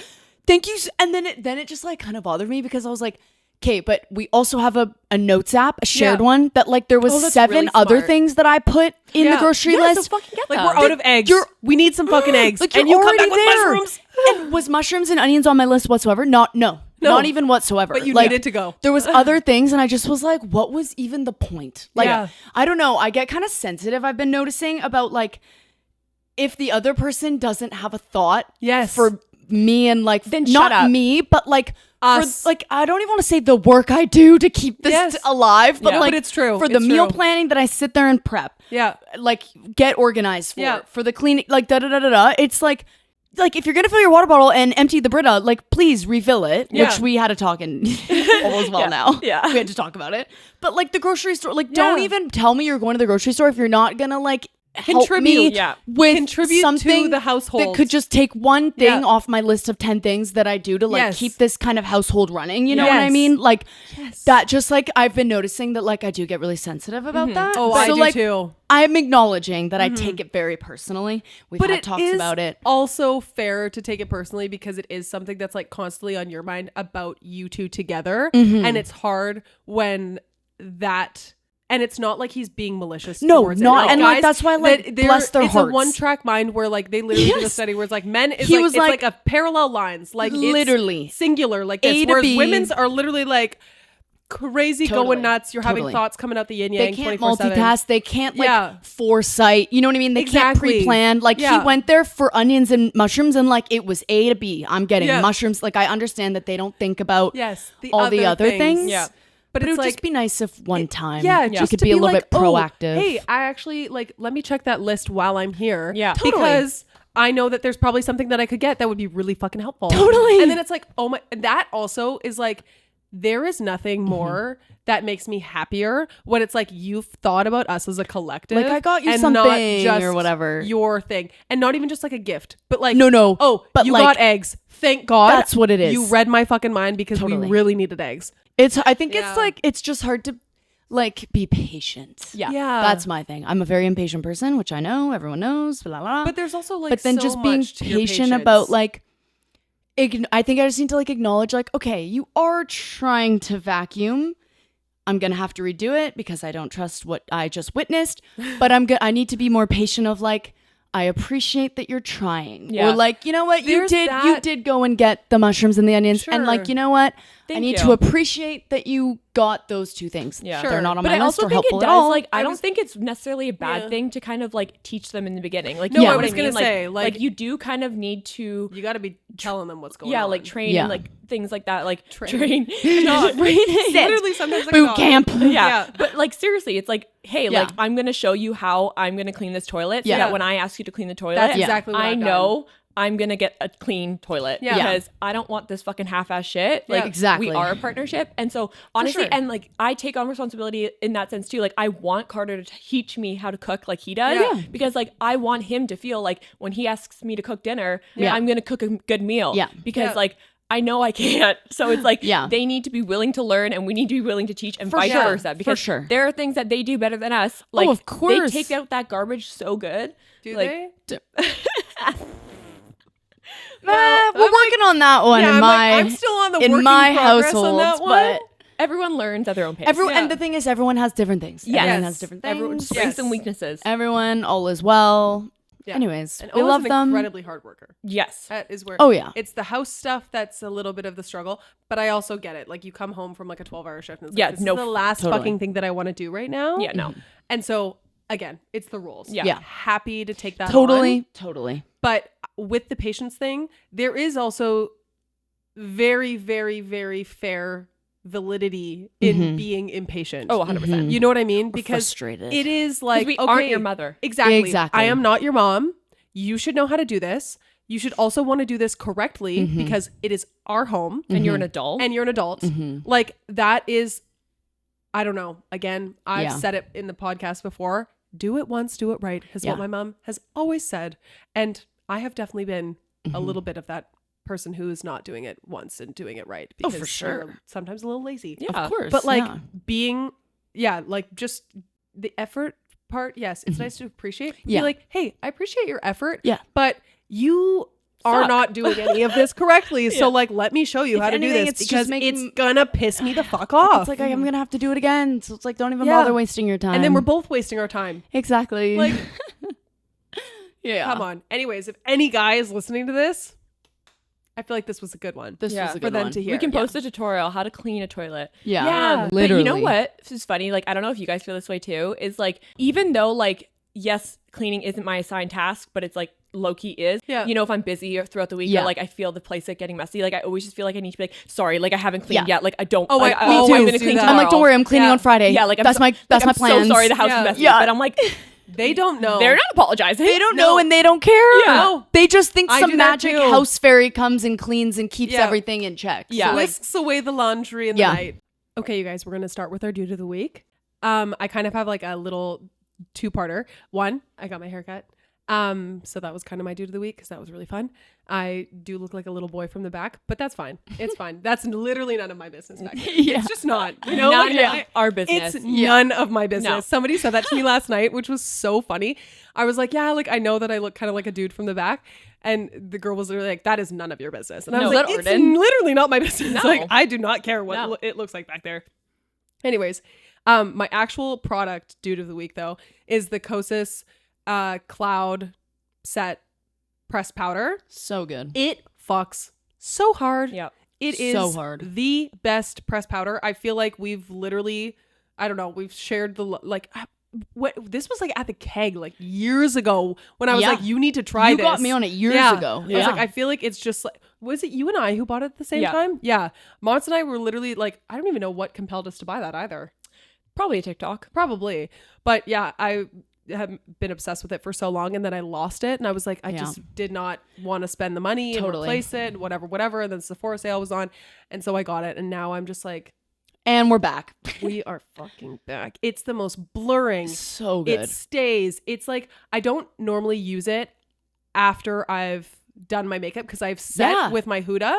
thank you. And then it just like kind of bothered me because I was like, okay, but we also have a notes app, a shared one that like there was 7 really other smart. things that I put in the grocery list. So fucking get Like them. we're out of eggs. We need some fucking eggs. Like, and you come back with mushrooms. And was mushrooms and onions on my list whatsoever? Not even whatsoever. But you like, needed to go. There was other things, and I just was like, what was even the point? Like, I don't know. I get kind of sensitive. I've been noticing about like if the other person doesn't have a thought for me and like then not shut up. me, but like us. For, like I don't even want to say the work I do to keep this alive, but like but it's true. For the meal planning that I sit there and prep. Yeah. Like get organized for the cleaning, like da. It's like if you're gonna fill your water bottle and empty the Brita, like please refill it, which we had to talk in all as well now. Yeah. We had to talk about it. But like the grocery store, like don't even tell me you're going to the grocery store if you're not gonna like contribute with something to the household that could just take one thing off my list of 10 things that I do to like keep this kind of household running. You know what I mean? Like that just like I've been noticing that like I do get really sensitive about that. Oh, I do too. I'm acknowledging that I take it very personally. We've had talks about it. Also fair to take it personally because it is something that's like constantly on your mind about you two together. And it's hard when that... And it's not like he's being malicious. Towards not. It. Like, and guys, like that's why like bless their it's hearts. a one-track mind where like they literally did a study where it's like men is was it's like a parallel lines, like literally it's singular, like this. Whereas women's are literally like crazy, going nuts. You're having thoughts coming out the yin yang. They can't 24/7. multitask. They can't like foresight. You know what I mean? They can't pre-plan. Like he went there for onions and mushrooms, and like it was A to B. I'm getting mushrooms. Like I understand that they don't think about all the other things. Yeah. But it would like, just be nice if one time we could be a little bit proactive. Hey, I actually like let me check that list while I'm here. Yeah. Because I know that there's probably something that I could get that would be really fucking helpful. Totally. And then it's like, oh my, that also is like, there is nothing more that makes me happier when it's like you've thought about us as a collective. Like I got you and something not just or whatever. your thing. And not even just like a gift, but like, No. oh, but you like, got eggs. Thank God. That's what it is. You read my fucking mind because Totally. we really needed eggs. I think it's like, it's just hard to like be patient. Yeah. That's my thing. I'm a very impatient person, which I know everyone knows, blah, blah, blah. But there's also like, but then so just being much to your patient patience. about like, I think I just need to like acknowledge like, okay, you are trying to vacuum. I'm going to have to redo it because I don't trust what I just witnessed, but I need to be more patient of like, I appreciate that you're trying. Yeah. Or like, you know what, you did go and get the mushrooms and the onions. Sure. And like, you know what, I Thank need you. to appreciate that you got those two things. Yeah. They're not on But my I list also or think it helpful does, at all. like, I don't think it's necessarily a bad thing to kind of like teach them in the beginning. Like, No, you know I what was I gonna mean? say, like you do kind of need to, you got to be telling them what's going on. like train Yeah. and like things like that. Like Train. not Literally sometimes like Boot camp. Yeah. But like seriously, it's like, hey, Yeah. like I'm gonna show you how I'm gonna clean this toilet so Yeah. that when I ask you to clean the toilet, That's exactly what I I've know I'm gonna get a clean toilet. Yeah. Because I don't want this fucking half-ass shit. Like Exactly. we are a partnership. And so honestly, sure. and like I take on responsibility in that sense too. Like I want Carter to teach me how to cook like he does. Yeah. Because like I want him to feel like when he asks me to cook dinner, Yeah. I'm gonna cook a good meal. Yeah. Because Yeah. like I know I can't. So it's like Yeah. they need to be willing to learn and we need to be willing to teach and vice sure. versa. Because For sure. there are things that they do better than us. Like of course. they take out that garbage so good. Do like, they? We're working on that one Yeah, in I'm still on the in work my in progress on household, that one. but everyone learns at their own pace. and the thing is, everyone has different things. Yes. Everyone has different things. Everyone strengths and weaknesses. Everyone, all is well. Yeah. Anyways, And we Owen's love an them. incredibly hard worker. Yes. That is where. Oh, yeah. It's the house stuff that's a little bit of the struggle, but I also get it. Like you come home from like a 12-hour shift, and it's Yeah, like, this no, is the last totally. fucking thing that I want to do right now. Yeah, no. And so again, it's the rules. Yeah. Yeah. Happy to take that. Totally, on. totally. But with the patience thing, there is also very, very, very fair validity in being impatient. Oh, 100%. You know what I mean? Because frustrated. it is like, we okay, aren't your mother. Exactly. Exactly. I am not your mom. You should know how to do this. You should also want to do this correctly because it is our home And you're an adult. and you're an adult. Like that is, I don't know. Again, I've said it in the podcast before. Do it once, do it right is what my mom has always said. And I have definitely been a little bit of that person who is not doing it once and doing it right. Because for sure. they're sometimes a little lazy. Yeah. Of course. But like yeah. being, like just the effort part. Yes, it's nice to appreciate. Yeah. Be like, hey, I appreciate your effort. Yeah. But you are Suck. not doing any of this correctly. So like, let me show you If how to do anything, this it's just because making- it's gonna piss me the fuck off. It's like I'm gonna have to do it again. So it's like, don't even Yeah. bother wasting your time. and then we're both wasting our time. exactly Like, yeah. come on. Anyways, if any guy is listening to this, I feel like this was a good one. This Yeah. was a For good them one. to hear. we can post a tutorial how to clean a toilet. Yeah, Yeah. literally. But you know what? This is funny. Like, I don't know if you guys feel this way too. Is like, even though like, yes, cleaning isn't my assigned task, but it's like low-key is. Yeah. You know, if I'm busy or throughout the week Yeah. or like I feel the place like getting messy, like I always just feel like I need to be like, sorry, like I haven't cleaned Yeah. yet. Like I don't. Oh, I I'm always gonna do clean that. tomorrow. I'm like, don't worry, I'm cleaning Yeah. on Friday. Yeah, like that's my I'm plan. so sorry the house Yeah. is messy. Yeah. But I'm like, They don't know. they're not apologizing. They don't No. know and they don't care. Yeah. No. They just think I some do that magic too. house fairy comes and cleans and keeps Yeah. everything in check. Yeah. So, like, Whisks away the laundry in the Yeah. night. Okay, you guys, we're gonna start with our dude of the week. I kind of have like a little two-parter. One, I got my hair cut. So that was kind of my dude of the week because that was really fun. I do look like a little boy from the back, but that's fine. It's fine. That's literally none of my business back there. Yeah. It's just not. You know, None like, of our business. It's none of my business. No. Somebody said that to me last night, which was so funny. I was like, yeah, like I know that I look kind of like a dude from the back. And the girl was literally like, that is none of your business. And I No. was like, Is that it's Arden? literally not my business. No. Like, I do not care what No. it looks like back there. Anyways, my actual product dude of the week though is the Kosas Cloud Set Pressed Powder. so good. It fucks so hard. Yep. It is So hard. the best pressed powder. I feel like we've literally, I don't know, we've shared the like. What this was like at the keg like years ago when I was Yeah. like, you need to try You this. got me on it years Yeah. ago. I was like, I feel like it's just like, was it you and I who bought it at the same Yeah. time? Yeah. Mons and I were literally like, I don't even know what compelled us to buy that either. Probably a TikTok. Probably. But yeah, I have been obsessed with it for so long, and then I lost it, and I was like, I just did not want to spend the money and replace it, whatever. And then Sephora sale was on, and so I got it, and now I'm just like, and we're back. we are fucking back. It's the most blurring. So good. It stays. It's like I don't normally use it after I've done my makeup because I've set with my Huda.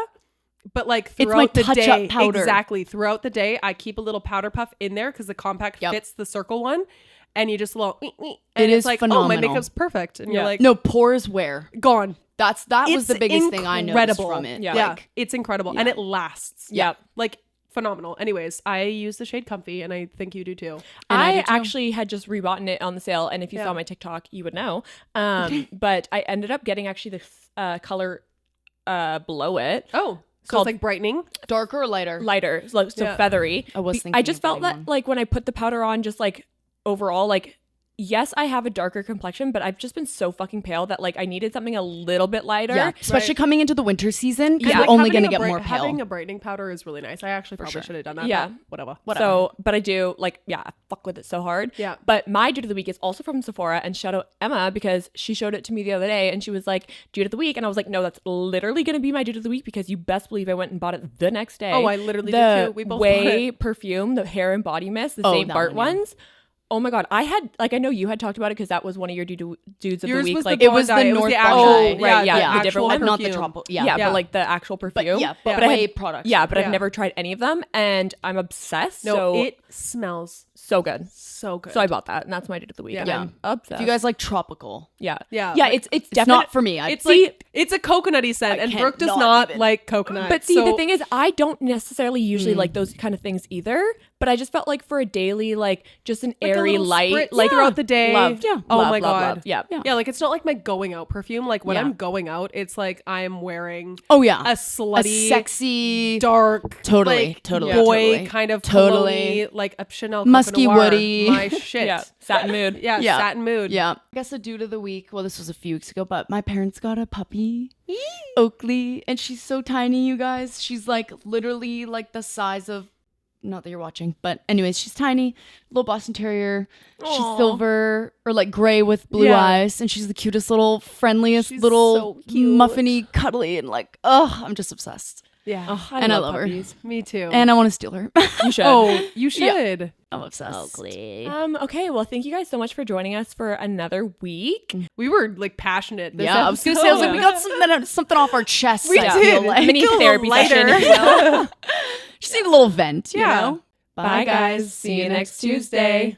But like throughout the day, powder. Exactly. Throughout the day, I keep a little powder puff in there because the compact fits the circle one. And you just and it's like, phenomenal. Oh, my makeup's perfect. And you're like, no, pores wear. Gone. That was the biggest thing I noticed from it. Yeah. Like, it's incredible. And it lasts. Yeah. Like phenomenal. Anyways, I use the shade Comfy, and I think you do too. And I actually had just rebought it on the sale, and if you saw my TikTok, you would know. But I ended up getting actually the color below it. Oh. So it's like brightening? Darker or lighter? Lighter. So feathery. I just felt that like when I put the powder on, just like overall, like, yes, I have a darker complexion, but I've just been so fucking pale that like I needed something a little bit lighter. Yeah, especially coming into the winter season, because we're only going to get more pale. Having a brightening powder is really nice. I actually probably should have done that. Yeah. Whatever. So, but I do like, I fuck with it so hard. Yeah. But my dude of the week is also from Sephora, and shout out Emma because she showed it to me the other day, and she was like, dude of the week. And I was like, no, that's literally going to be my dude of the week because you best believe I went and bought it the next day. Oh, I literally did too. We both bought it. Perfume, the hair and body mist, the St. Bart ones. Oh my God. I had, like, I know you had talked about it because that was one of your dudes of the week. Like, it was the North Bondi. The different one. Not the tropical. Yeah, but like the actual perfume. But I had products. Yeah, but I've never tried any of them, and I'm obsessed. No, so it smells so good. So good. So I bought that, and that's my dude of the week. Yeah. And I'm obsessed. If you guys like tropical. Yeah. Like, it's definitely not for me. It's like, it's a coconutty scent, and Brooke does not like coconut. But see, the thing is, I don't necessarily usually like those kind of things either. But I just felt like for a daily, like just an airy light, like throughout the day. Loved. Yeah. Oh my God. Loved. Yeah. Like it's not like my going out perfume. Like when I'm going out, it's like I'm wearing a slutty, sexy, dark, totally boy kind of cologne-y, like a Chanel musky Noir, woody. my shit. Satin mood. Satin mood. Yeah. I guess the dude of the week. Well, this was a few weeks ago, but my parents got a puppy, Oakley, and she's so tiny, you guys. She's like literally like the size of. Not that you're watching, but anyways, she's tiny, little Boston Terrier. Aww. She's silver or like gray with blue eyes, and she's the cutest little, friendliest little, so muffiny, cuddly, and like, I'm just obsessed. Yeah, and I love puppies. her. Me too. And I want to steal her. You should. Oh, you should. Yeah. I'm obsessed. Okay, well, thank you guys so much for joining us for another week. We were like passionate. This I was gonna say, we got something off our chest. We did. Like. Mini therapy session. Just need a little vent, you know? Bye, guys. See you next Tuesday.